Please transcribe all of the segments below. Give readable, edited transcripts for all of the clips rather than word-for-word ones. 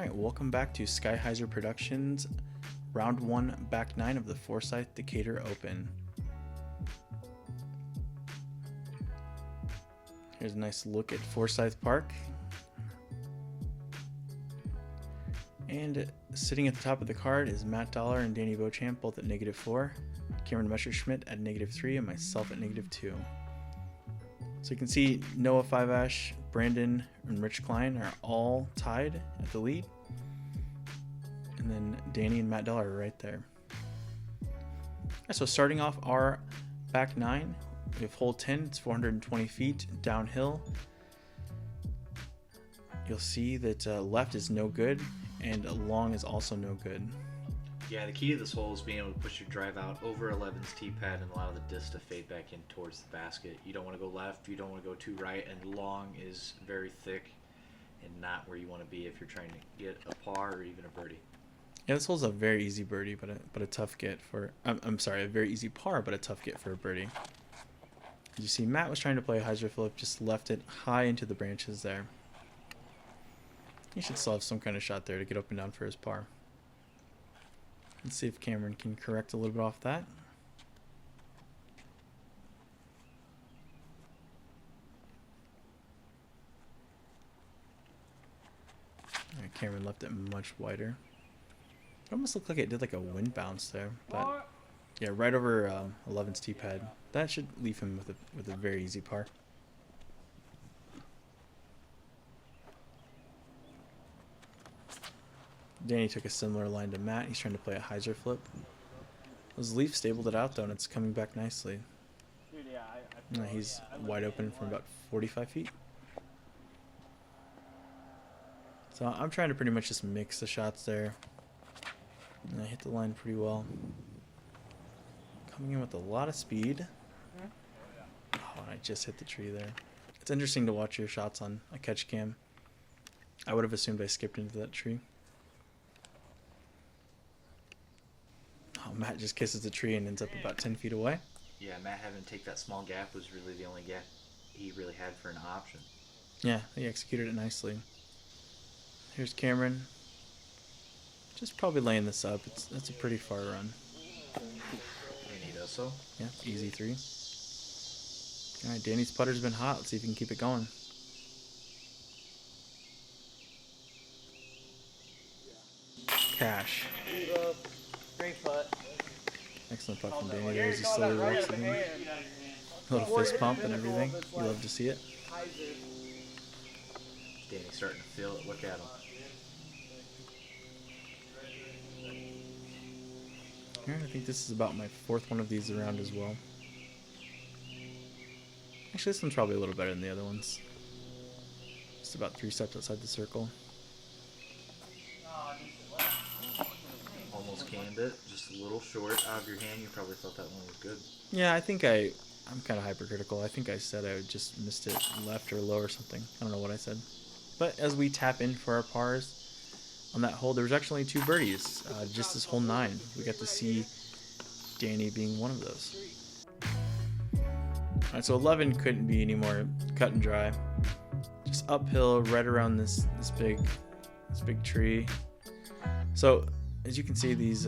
Alright, welcome back to Skyheiser Productions, round 1, back 9 of the Forsyth Decatur Open. Here's a nice look at Forsyth Park. And sitting at the top of the card is Matt Dollar and Danny Beauchamp, both at -4, Cameron Messerschmidt at -3, and myself at -2. So you can see Noah Five-Ash, Brandon, and Rich Klein are all tied at the lead. And then Danny and Matt Dollar are right there. So starting off our back 9, we have hole 10, it's 420 feet downhill. You'll see that left is no good and long is also no good. Yeah, the key to this hole is being able to push your drive out over 11's tee pad and allow the disc to fade back in towards the basket. You don't want to go left, you don't want to go too right, and long is very thick and not where you want to be if you're trying to get a par or even a birdie. Yeah, this hole's a very easy birdie, but a tough get for. I'm sorry, a very easy par, but a tough get for a birdie. You see, Matt was trying to play a hyzer flip, just left it high into the branches there. He should still have some kind of shot there to get up and down for his par. Let's see if Cameron can correct a little bit off that. Alright, Cameron left it much wider. It almost looked like it did like a wind bounce there, but yeah, right over 11's tee pad. That should leave him with a very easy par. Danny took a similar line to Matt. He's trying to play a hyzer flip. Those leaf stabled it out though, and it's coming back nicely. He's wide open from about 45 feet. So I'm trying to pretty much just mix the shots there. And I hit the line pretty well. Coming in with a lot of speed. Oh, and I just hit the tree there. It's interesting to watch your shots on a catch cam. I would have assumed I skipped into that tree. Oh, Matt just kisses the tree and ends up about 10 feet away. Yeah, Matt having to take that small gap was really the only gap he really had for an option. Yeah, he executed it nicely. Here's Cameron. Just probably laying this up. That's a pretty far run. And he does so. Yeah, easy 3. All right, Danny's putter's been hot. Let's see if he can keep it going. Cash. Great putt. Excellent putt from Danny there as he slowly walks it in. A little fist pump and everything. You love to see it. Danny's starting to feel it. Look at him. Alright, I think this is about my 4th one of these around as well. Actually, this one's probably a little better than the other ones. Just about 3 steps outside the circle. Almost canned it, just a little short out of your hand. You probably thought that one was good. Yeah, I think I'm kind of hypercritical. I think I said I just missed it left or low or something. I don't know what I said. But as we tap in for our pars on that hole, there was actually 2 birdies. Just this hole 9. We got to see Danny being one of those. Alright, so 11 couldn't be any more cut and dry. Just uphill, right around this big tree. So as you can see, these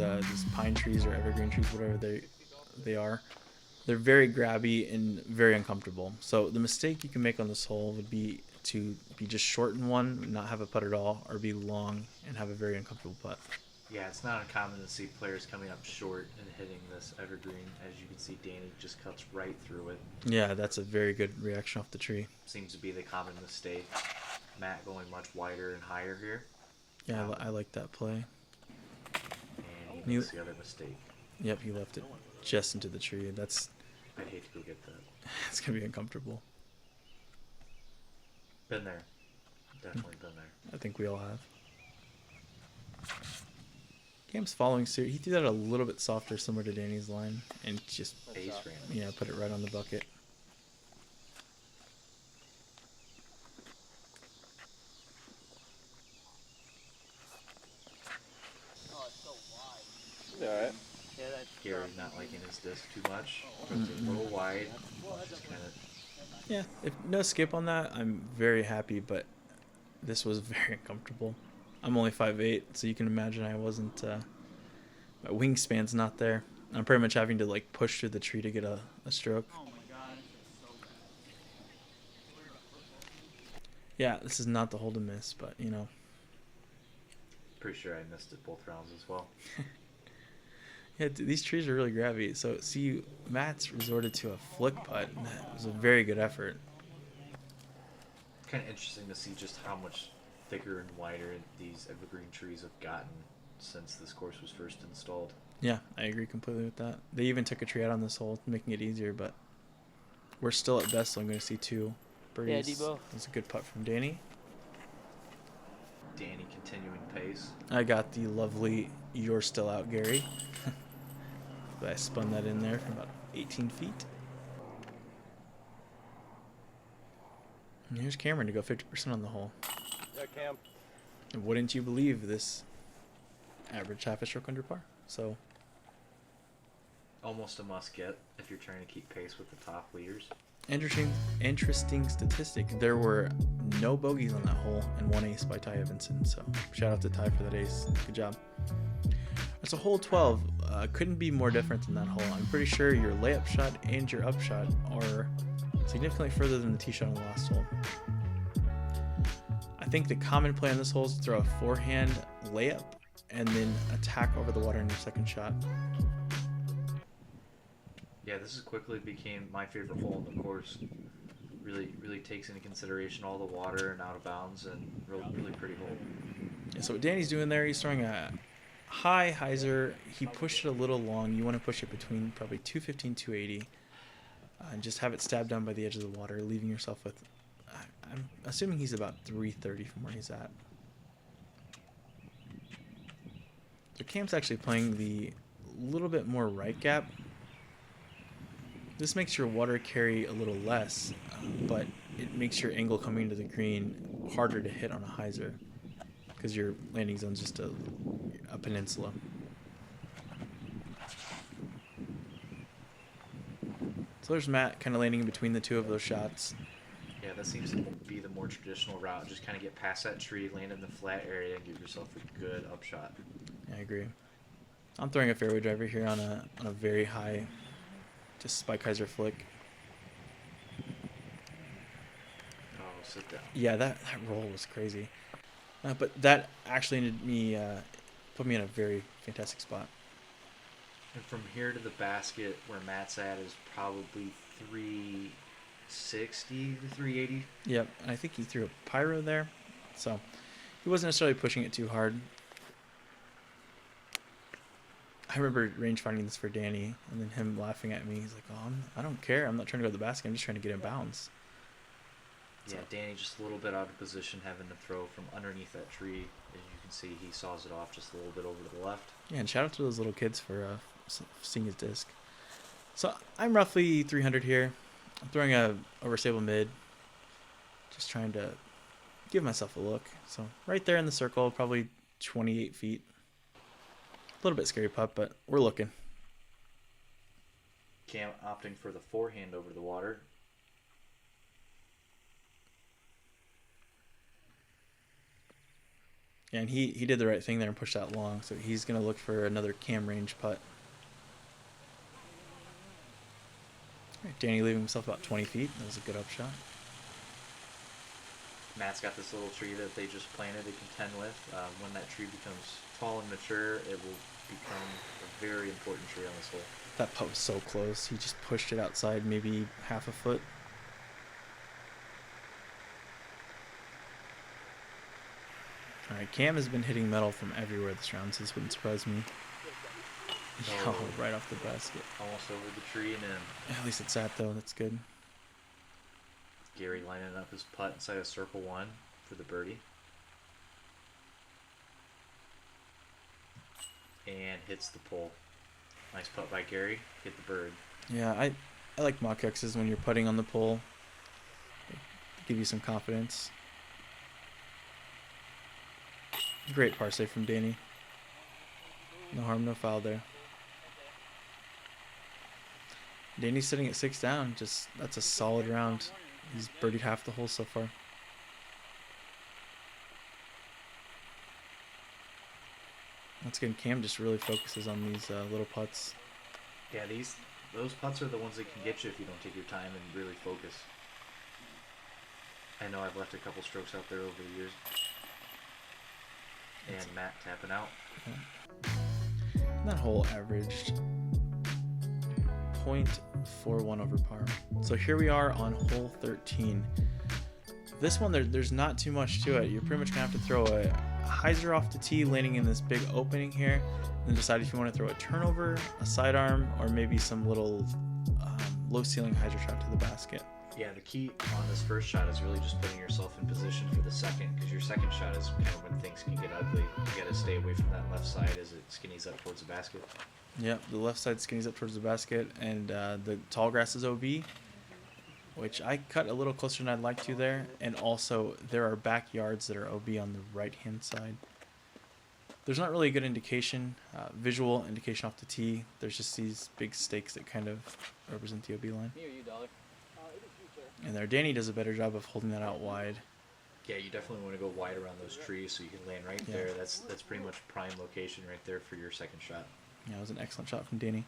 pine trees or evergreen trees, whatever they are, they're very grabby and very uncomfortable. So the mistake you can make on this hole would be to be just short in one, not have a putt at all, or be long and have a very uncomfortable putt. Yeah, it's not uncommon to see players coming up short and hitting this evergreen. As you can see, Danny just cuts right through it. Yeah, that's a very good reaction off the tree. Seems to be the common mistake. Matt going much wider and higher here. Yeah, I like that play. And he makes the other mistake. Yep, he left it just into the tree. I'd hate to go get that. It's going to be uncomfortable. Been there. Definitely been there. I think we all have. Cam's following suit. He threw that a little bit softer, similar to Danny's line, and just Ace ran. Yeah, put it right on the bucket. Oh, it's so wide. Alright. Yeah, that's Gary's not liking his disc too much. It's a little wide. Just kind of. Yeah, if no skip on that, I'm very happy, but this was very uncomfortable. I'm only 5'8", so you can imagine I wasn't. My wingspan's not there. I'm pretty much having to like push through the tree to get a stroke. Oh my god, this is so bad. Yeah, this is not the hole to miss, but you know. Pretty sure I missed it both rounds as well. Yeah, these trees are really grabby. So see, Matt's resorted to a flick putt. And that was a very good effort. Kind of interesting to see just how much thicker and wider these evergreen trees have gotten since this course was first installed. Yeah, I agree completely with that. They even took a tree out on this hole, making it easier, but we're still at best, so I'm going to see 2 birdies. Yeah, Debo. That's a good putt from Danny. Danny continuing pace. I got the lovely "You're Still Out, Gary." But I spun that in there from about 18 feet. And here's Cameron to go 50% on the hole. Yeah, Cam. And wouldn't you believe this average half a stroke under par? So Almost a must get if you're trying to keep pace with the top leaders. interesting statistic. There were no bogeys on that hole and 1 ace by Ty Evanson. So shout out to Ty for that ace. Good job. That's a hole 12. Couldn't be more different than that hole. I'm pretty sure your layup shot and your up shot are significantly further than the tee shot on the last hole. I think the common play on this hole is to throw a forehand layup and then attack over the water in your second shot. Yeah, this has quickly became my favorite hole in the course. Really takes into consideration all the water and out of bounds, and really pretty hole. Yeah, so what Danny's doing there, he's throwing a high hyzer. He pushed it a little long. You want to push it between probably 215, 280, and just have it stabbed down by the edge of the water, leaving yourself with, I'm assuming he's about 330 from where he's at. So Cam's actually playing the little bit more right gap. This makes your water carry a little less, but it makes your angle coming into the green harder to hit on a hyzer because your landing zone's just a peninsula. So there's Matt kind of landing in between the two of those shots. Yeah, that seems to be the more traditional route. Just kind of get past that tree, land in the flat area, and give yourself a good upshot. I agree. I'm throwing a fairway driver here on a very high, just spike hyzer flick. Oh, sit down. Yeah, that roll was crazy. But that actually ended me, put me in a very fantastic spot. And from here to the basket, where Matt's at, is probably 360 to 380. Yep, and I think he threw a pyro there, so he wasn't necessarily pushing it too hard. I remember range finding this for Danny, and then him laughing at me. He's like, "Oh, I don't care. I'm not trying to go to the basket. I'm just trying to get in bounds." Yeah, Danny just a little bit out of position, having to throw from underneath that tree. As you can see, he saws it off just a little bit over to the left. Yeah, and shout out to those little kids for seeing his disc. So I'm roughly 300 here. I'm throwing a overstable mid, just trying to give myself a look. So right there in the circle, probably 28 feet. A little bit scary putt, but we're looking. Cam opting for the forehand over the water. Yeah, and he did the right thing there and pushed that long, so he's going to look for another Cam range putt. All right, Danny leaving himself about 20 feet. That was a good upshot. Matt's got this little tree that they just planted to contend with. When that tree becomes tall and mature, it will become a very important tree on this hole. That putt was so close. He just pushed it outside maybe half a foot. All right, Cam has been hitting metal from everywhere this round, so this wouldn't surprise me. Oh. Oh, right off the basket. Almost over the tree and in. At least it's sat, though. That's good. Gary lining up his putt inside of circle one for the birdie. And hits the pole. Nice putt by Gary. Hit the bird. Yeah, I like mock X's when you're putting on the pole. They give you some confidence. Great par save from Danny. No harm, no foul there. Danny's sitting at 6 down. Just that's a solid round. He's birdied half the hole so far. once again, Cam just really focuses on these little putts. Yeah, those putts are the ones that can get you if you don't take your time and really focus. I know I've left a couple strokes out there over the years. And Matt tapping out. And that hole averaged 0.41 over par. So here we are on hole 13. This one, there's not too much to it. You're pretty much going to have to throw a hyzer off the tee, landing in this big opening here, and then decide if you want to throw a turnover, a sidearm, or maybe some little low ceiling hyzer shot to the basket. Yeah, the key on this first shot is really just putting yourself in position for the second, because your second shot is kind of when things can get ugly. You got to stay away from that left side as it skinnies up towards the basket. Yep, the left side skinnies up towards the basket, and the tall grass is OB, which I cut a little closer than I'd like to there, and also there are backyards that are OB on the right-hand side. There's not really a good indication, visual indication off the tee. There's just these big stakes that kind of represent the OB line. Me or you, Dollar? And there, Danny does a better job of holding that out wide. Yeah, you definitely want to go wide around those trees so you can land right there. That's pretty much prime location right there for your second shot. Yeah, it was an excellent shot from Danny.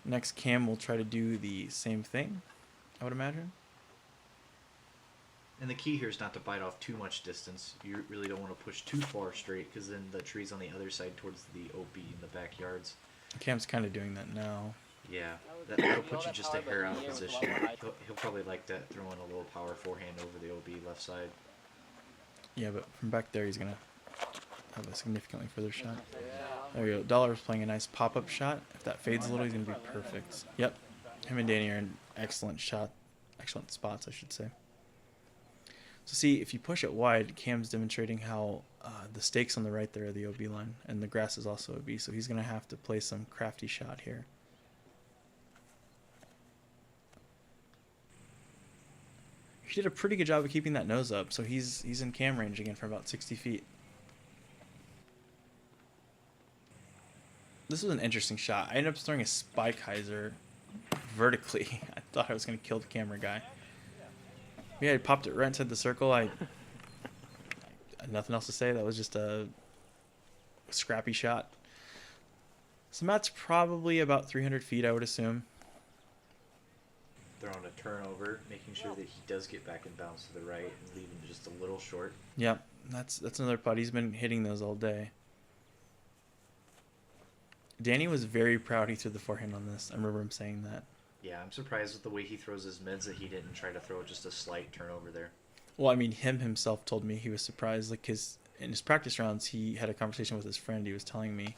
Next, Cam will try to do the same thing, I would imagine. And the key here is not to bite off too much distance. You really don't want to push too far straight, because then the tree's on the other side towards the OB in the backyards. Cam's kind of doing that now. Yeah, that'll put you just a hair out of position. He'll probably like that, throwing a little power forehand over the OB left side. Yeah, but from back there, he's going to have a significantly further shot. There we go. Dollar's playing a nice pop-up shot. If that fades a little, he's going to be perfect. Yep. Him and Danny are in excellent spots, I should say. So see, if you push it wide, Cam's demonstrating how the stakes on the right there are the OB line, and the grass is also OB, so he's going to have to play some crafty shot here. He did a pretty good job of keeping that nose up, so he's in cam range again for about 60 feet. This was an interesting shot. I ended up throwing a spike hyzer vertically. I thought I was going to kill the camera guy. Yeah, I popped it right inside the circle. I had nothing else to say. That was just a scrappy shot. So Matt's probably about 300 feet, I would assume. Throwing a turnover, making sure that he does get back and bounce to the right and leaving just a little short. Yep, that's another putt. He's been hitting those all day. Danny was very proud he threw the forehand on this. I remember him saying that. Yeah, I'm surprised with the way he throws his mids that he didn't try to throw just a slight turnover there. Well, I mean, him himself told me he was surprised. Like in his practice rounds, he had a conversation with his friend. He was telling me,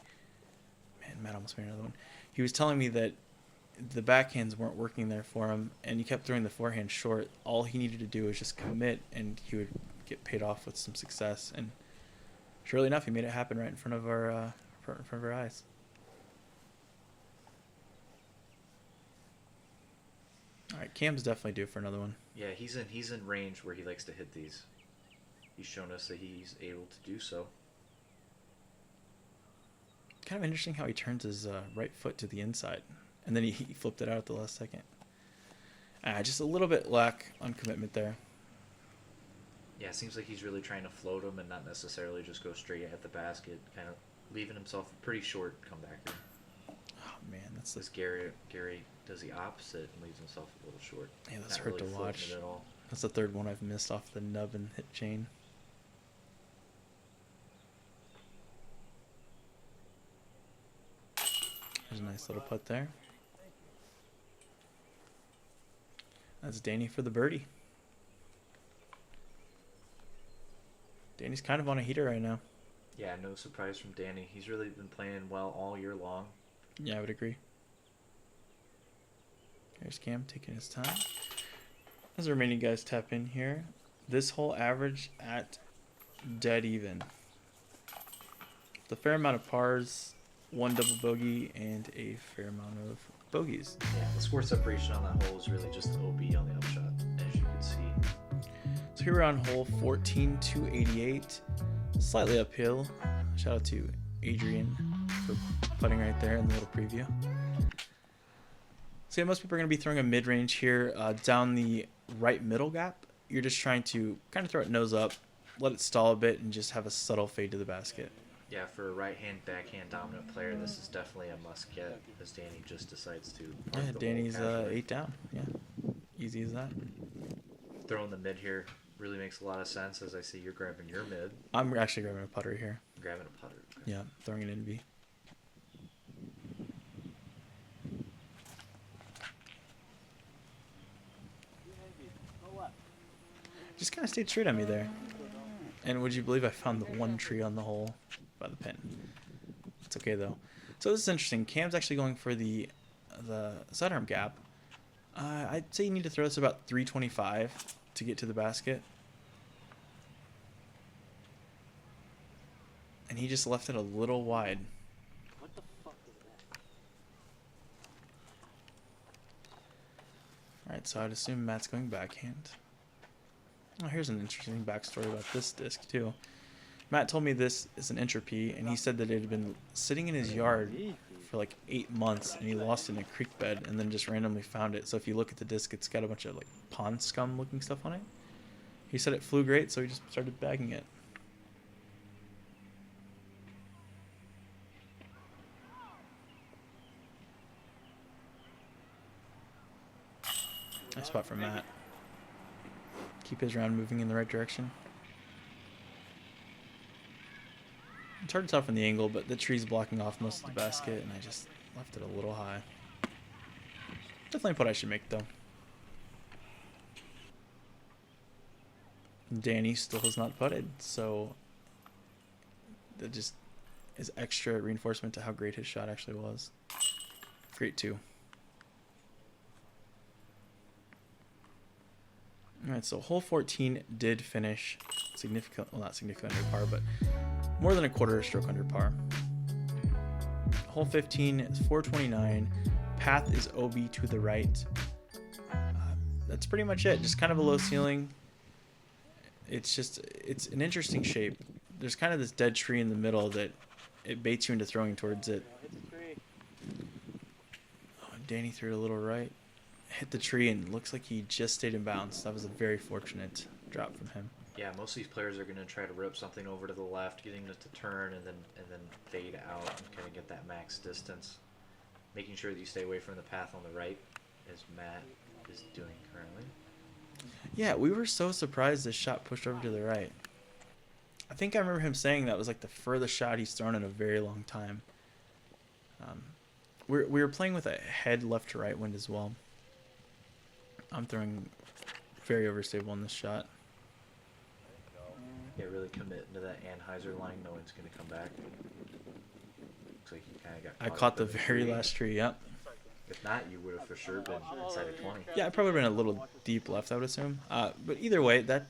man, Matt almost made another one. He was telling me that the backhands weren't working there for him, and he kept throwing the forehand short. All he needed to do was just commit, and he would get paid off with some success. And surely enough, he made it happen right in front of our eyes. All right, Cam's definitely due for another one. Yeah, he's in range where he likes to hit these. He's shown us that he's able to do so. Kind of interesting how he turns his right foot to the inside, and then he flipped it out at the last second. Just a little bit lack on commitment there. Yeah, it seems like he's really trying to float him and not necessarily just go straight at the basket, kind of leaving himself a pretty short comeback here. Oh man, that's This Garry does the opposite and leaves himself a little short. Yeah, that's Not hurt really to floating watch. it at all. That's the third one I've missed off the nub and hit chain. There's a nice little putt there. That's Danny for the birdie. Danny's kind of on a heater right now. Yeah, no surprise from Danny. He's really been playing well all year long. Yeah, I would agree. Here's Cam taking his time. As the remaining guys tap in here, this hole averaged at dead even. The fair amount of pars, one double bogey, and a fair amount of bogeys. Yeah, the score separation on that hole is really just the OB on the upshot, as you can see. So here we're on hole 14, 288, slightly uphill. Shout out to Adrian for putting right there in the little preview. So yeah, most people are going to be throwing a mid-range here down the right middle gap. You're just trying to kind of throw it nose up, let it stall a bit and just have a subtle fade to the basket. Yeah, for a right-hand, backhand dominant player, this is definitely a must-get, as Danny just decides to park Yeah, the Danny's hole casually. 8 down. Yeah, easy as that. Throwing the mid here really makes a lot of sense, as I see you're grabbing your mid, I'm actually grabbing a putter here. grabbing a putter. Okay. Yeah, throwing it in B. Just kind of stayed straight on me there. And would you believe I found the one tree on the hole by the pin? It's okay though. So this is interesting. Cam's actually going for the sidearm gap. I'd say you need to throw this about 325 to get to the basket. And he just left it a little wide. What the fuck is that? Alright, so I'd assume Matt's going backhand. Oh, here's an interesting backstory about this disc too. Matt told me this is an entropy, and he said that it had been sitting in his yard for like 8 months, and he lost it in a creek bed, and then just randomly found it. So if you look at the disc, it's got a bunch of like pond scum looking stuff on it. He said it flew great, so he just started bagging it. Nice spot from Matt. Keep his round moving in the right direction. It's hard to tell from the angle, but the tree's blocking off most of the basket, and I just left it a little high. Definitely a putt I should make, though. Danny still has not putted, so that just is extra reinforcement to how great his shot actually was. Great, too. Alright, so hole 14 did finish significant, well, not significant under par, but more than a quarter stroke under par. Hole 15 is 429. Path is OB to the right. That's pretty much it. Just kind of a low ceiling. It's an interesting shape. There's kind of this dead tree in the middle that it baits you into throwing towards it. Oh, Danny threw it a little right. Hit the tree and looks like he just stayed in bounds. That was a very fortunate drop from him. Yeah, most of these players are going to try to rip something over to the left, getting it to turn, and then fade out and kind of get that max distance. Making sure that you stay away from the path on the right, as Matt is doing currently. Yeah, we were so surprised this shot pushed over to the right. I think I remember him saying that was like the furthest shot he's thrown in a very long time. We were playing with a head left to right wind as well. I'm throwing very overstable on this shot. Yeah, really commit into that Anheuser line. No one's going to come back. Looks like you kind of got I caught caught up the in very tree. last tree, yep. If not, you would have for sure been inside of 20. Yeah, I probably been a little deep left, I would assume. But either way, that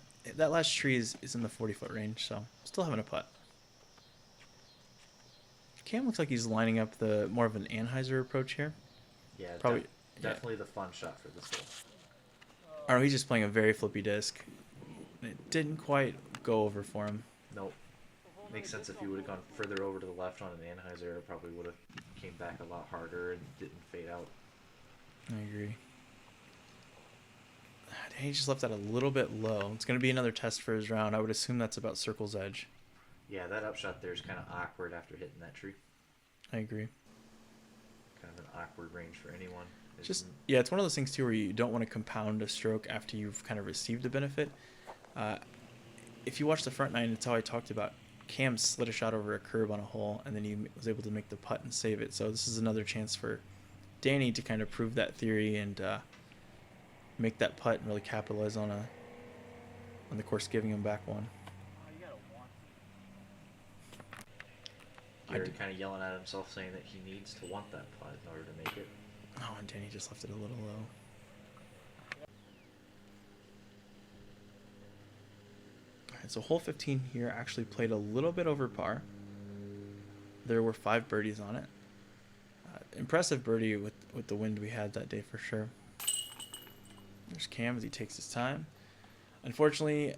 last tree is in the 40-foot range, so still having a putt. Cam looks like he's lining up the more of an Anheuser approach here. Yeah, Probably- definitely the fun shot for this hole. Or he's just playing a very flippy disc. It didn't quite go over for him. Nope. Makes sense if you would have gone further over to the left on an Anheuser, it probably would have came back a lot harder and didn't fade out. I agree. He just left that a little bit low. It's going to be another test for his round. I would assume that's about circle's edge. Yeah, that upshot there is kind of awkward after hitting that tree. I agree. Kind of an awkward range for anyone. Just yeah, it's one of those things too where you don't want to compound a stroke after you've kind of received the benefit. If you watch the front nine, it's how I talked about Cam slid a shot over a curb on a hole, and then he was able to make the putt and save it. So this is another chance for Danny to kind of prove that theory and make that putt and really capitalize on the course giving him back one. Garry kind of yelling at himself, saying that he needs to want that putt in order to make it. Oh, and Danny just left it a little low. Alright, so hole 15 here actually played a little bit over par. There were 5 birdies on it. Impressive birdie with the wind we had that day for sure. There's Cam as he takes his time. Unfortunately,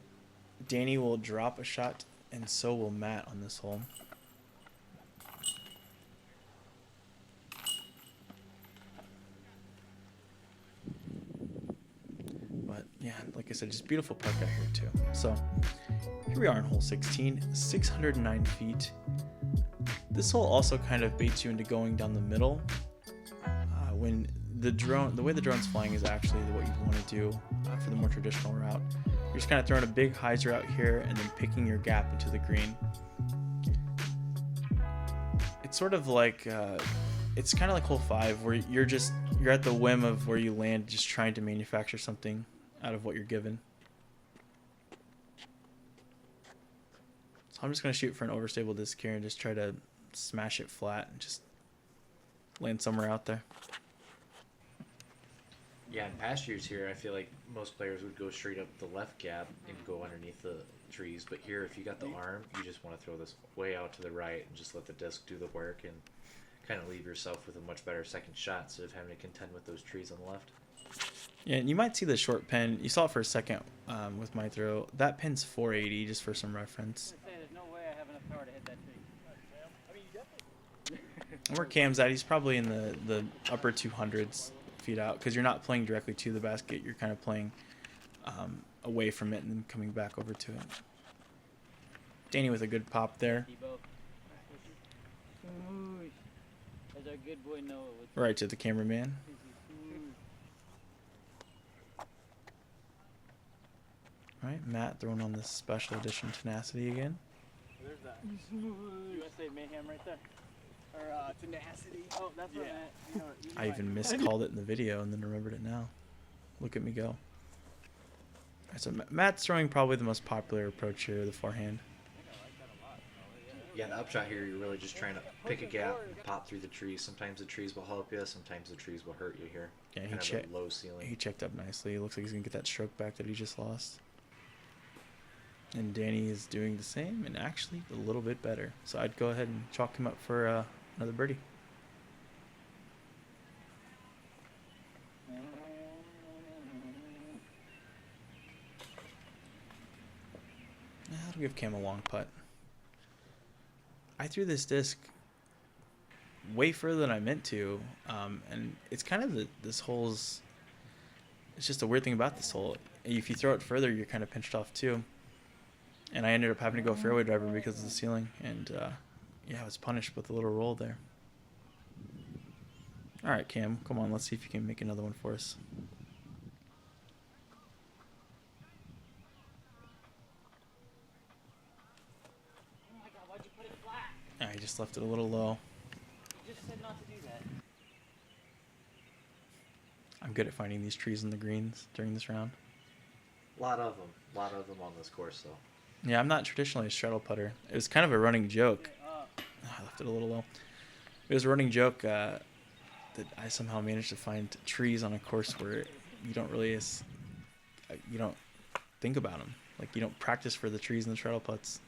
Danny will drop a shot, and so will Matt on this hole. yeah, like I said, just beautiful park out here too. So here we are on hole 16, 609 feet. This hole also kind of baits you into going down the middle. When the way the drone's flying is actually what you want to do for the more traditional route. You're just kind of throwing a big hyzer out here and then picking your gap into the green. It's sort of like it's kind of like hole 5 where you're at the whim of where you land, just trying to manufacture something out of what you're given. So I'm just going to shoot for an overstable disc here and just try to smash it flat and just land somewhere out there. Yeah, in past years here, I feel like most players would go straight up the left gap and go underneath the trees. But here, if you got the arm, you just want to throw this way out to the right and just let the disc do the work and kind of leave yourself with a much better second shot instead of having to contend with those trees on the left. Yeah, and you might see the short pin. You saw it for a second with my throw. That pin's 480, just for some reference. There's no way I have enough power to hit that tree. And where Cam's at, he's probably in the upper 200s feet out, because you're not playing directly to the basket. You're kind of playing away from it and then coming back over to it. Danny with a good pop there. As our good boy Noah would Right to the cameraman. All right, Matt throwing on this special edition tenacity again. There's that. USA Mayhem right there. Or tenacity. Oh, that's what I meant. I even miscalled it in the video and then remembered it now. Look at me go. All right, so Matt's throwing probably the most popular approach here, the forehand. Yeah, in the upshot here, you're really just trying to pick a gap and pop through the trees. Sometimes the trees will help you, sometimes the trees will hurt you here. Yeah, kind of a low ceiling. He checked up nicely. It looks like he's going to get that stroke back that he just lost. And Danny is doing the same and actually a little bit better. So I'd go ahead and chalk him up for another birdie. I'll give Cam a long putt. I threw this disc way further than I meant to, and it's kind of this hole's. It's just a weird thing about this hole. If you throw it further, you're kind of pinched off too. And I ended up having to go fairway driver because of the ceiling, and yeah, I was punished with a little roll there. All right, Cam, come on, let's see if you can make another one for us. Oh my god, why'd you put it flat? I just left it a little low. You just said not to do that. I'm good at finding these trees in the greens during this round. A lot of them on this course, though. Yeah, I'm not traditionally a straddle putter. It was kind of a running joke. I left it a little low. It was a running joke that I somehow managed to find trees on a course where you don't really you don't think about them. Like, you don't practice for the trees and the straddle putts.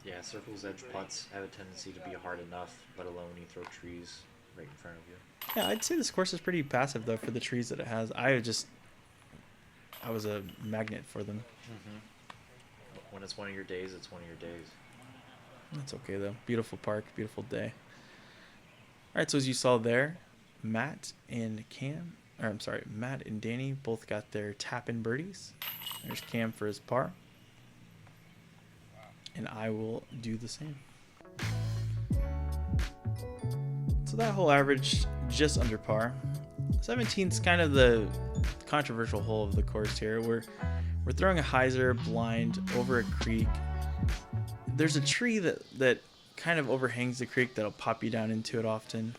Yeah, circles edge putts have a tendency to be hard enough, let alone when you throw trees right in front of you. Yeah, I'd say this course is pretty passive though for the trees that it has. I was a magnet for them. Mm-hmm. When it's one of your days, it's one of your days. That's okay though. Beautiful park, beautiful day. All right, so as you saw there, Matt and Danny both got their tap-in birdies. There's Cam for his par. And I will do the same. So that hole averaged just under par. 17's kind of the controversial hole of the course here. We're throwing a hyzer blind over a creek. There's a tree that kind of overhangs the creek that'll pop you down into it often.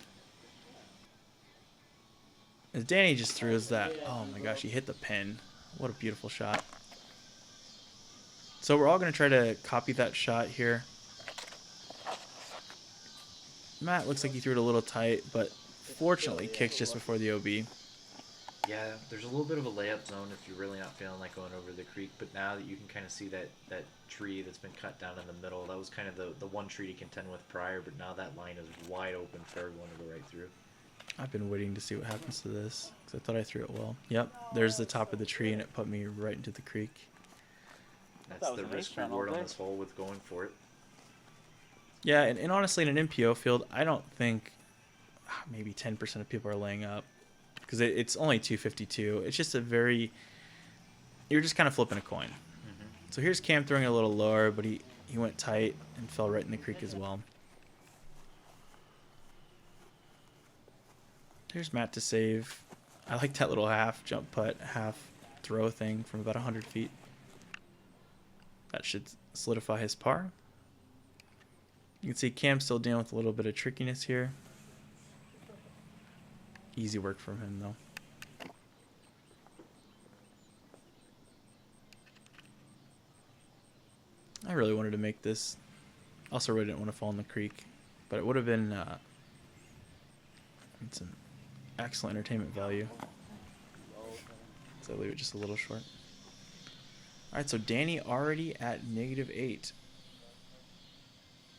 As Danny just threw us that, oh my gosh, he hit the pin. What a beautiful shot. So we're all going to try to copy that shot here. Matt looks like he threw it a little tight, but fortunately kicks just before the OB. Yeah, there's a little bit of a layup zone if you're really not feeling like going over the creek, but now that you can kind of see that tree that's been cut down in the middle, that was kind of the one tree to contend with prior, but now that line is wide open for everyone to go right through. I've been waiting to see what happens to this, because I thought I threw it well. Yep, there's the top of the tree, and it put me right into the creek. That's the risk reward on this hole with going for it. Yeah, and honestly, in an MPO field, I don't think maybe 10% of people are laying up. because it's only 252. It's just a very, you're just kind of flipping a coin. So here's Cam throwing it a little lower, but he went tight and fell right in the creek as well. Here's Matt to save. I like that little half jump putt, half throw thing from about 100 feet. That should solidify his par. You can see Cam still dealing with a little bit of trickiness here. Easy work from him though. I really wanted to make this. Also really didn't want to fall in the creek, but it would have been some excellent entertainment value. So I leave it just a little short. Alright, so Danny already at -8.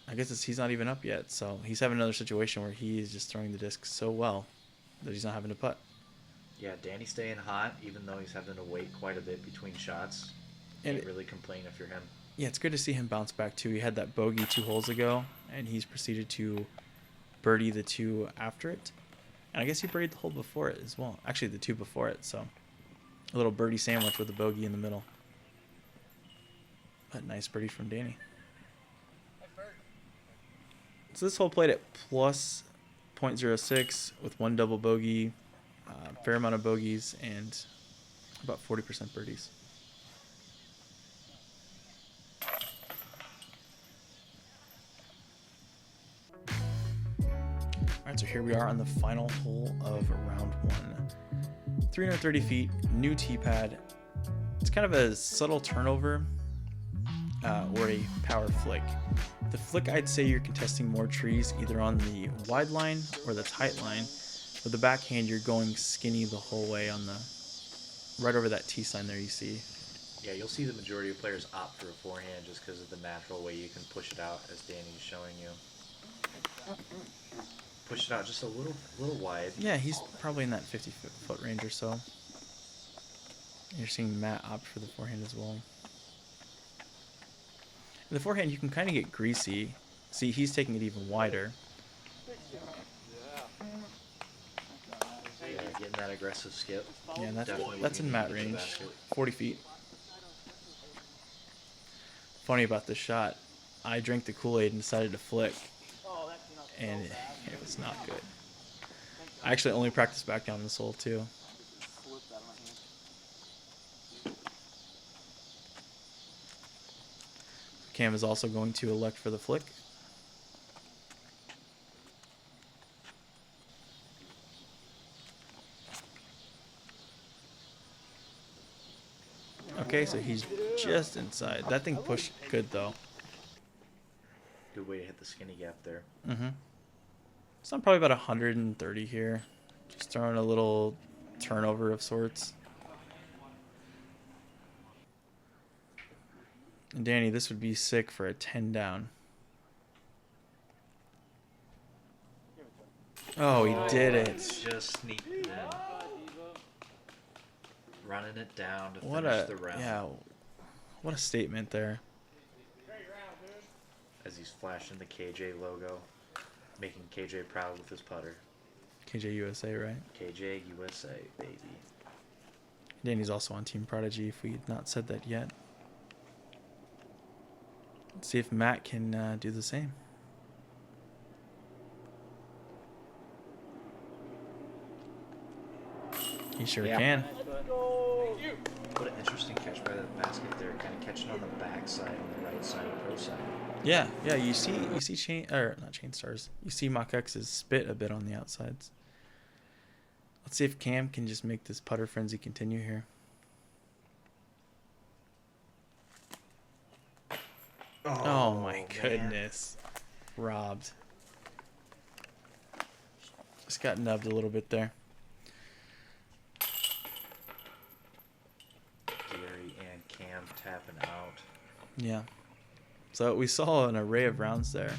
I guess he's not even up yet, so he's having another situation where he is just throwing the disc so well that he's not having to putt. Yeah, Danny's staying hot, even though he's having to wait quite a bit between shots. Can't really complain if you're him. Yeah, it's good to see him bounce back too. He had that bogey 2 holes ago, and he's proceeded to birdie the 2 after it. And I guess he birdied the hole before it as well. Actually, the 2 before it, so a little birdie sandwich with a bogey in the middle. But nice birdie from Danny. So this hole played at plus 0.06 with 1 double bogey, fair amount of bogeys, and about 40% birdies. Alright, so here we are on the final hole of round 1. 330 feet, new tee pad. It's kind of a subtle turnover or a power flick. The flick, I'd say you're contesting more trees either on the wide line or the tight line. With the backhand, you're going skinny the whole way on the right over that tee sign there you see. Yeah, you'll see the majority of players opt for a forehand just because of the natural way you can push it out, as Danny's showing you. Push it out just a little wide. Yeah, he's probably in that 50-foot range or so. You're seeing Matt opt for the forehand as well. In the forehand, you can kind of get greasy. See, he's taking it even wider. Yeah, getting that aggressive skip. Yeah, Definitely that's in Matt range, 40 feet. Funny about this shot, I drank the Kool-Aid and decided to flick, and it was not good. I actually only practiced back down this hole too. Cam is also going to elect for the flick. Okay, so he's just inside. That thing pushed good though. Good way to hit the skinny gap there. So I'm probably about 130 here. Just throwing a little turnover of sorts. And Danny, this would be sick for a 10 down. Oh, he did it. Just sneaked it in. Running it down to What finish a the round. yeah, what a statement there. As he's flashing the KJ logo, making KJ proud with his putter. KJ USA, right? KJ USA, baby. Danny's also on Team Prodigy, if we had not said that yet. Let's see if Matt can do the same. He sure can. What an interesting catch by the basket there, kind of catching on the back side, on the right side, pro side. Yeah, you see chain, or not chain stars. You see Mach X's spit a bit on the outsides. Let's see if Cam can just make this putter frenzy continue here. Oh my goodness. Robbed. Just got nubbed a little bit there. Garry and Cam tapping out. Yeah. So we saw an array of rounds there.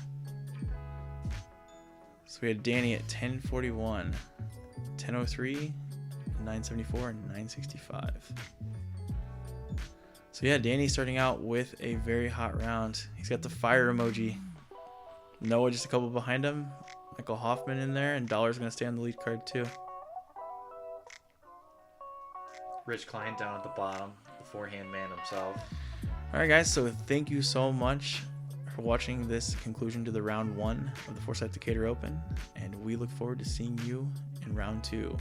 So we had Danny at 1041, 1003, 974, and 965. So yeah, Danny starting out with a very hot round. He's got the fire emoji. Noah just a couple behind him. Michael Hoffman in there, and Dollar's going to stay on the lead card too. Rich Klein down at the bottom, the forehand man himself. All right, guys. So thank you so much for watching this conclusion to the round 1 of the Forsyth Decatur Open, and we look forward to seeing you in round 2.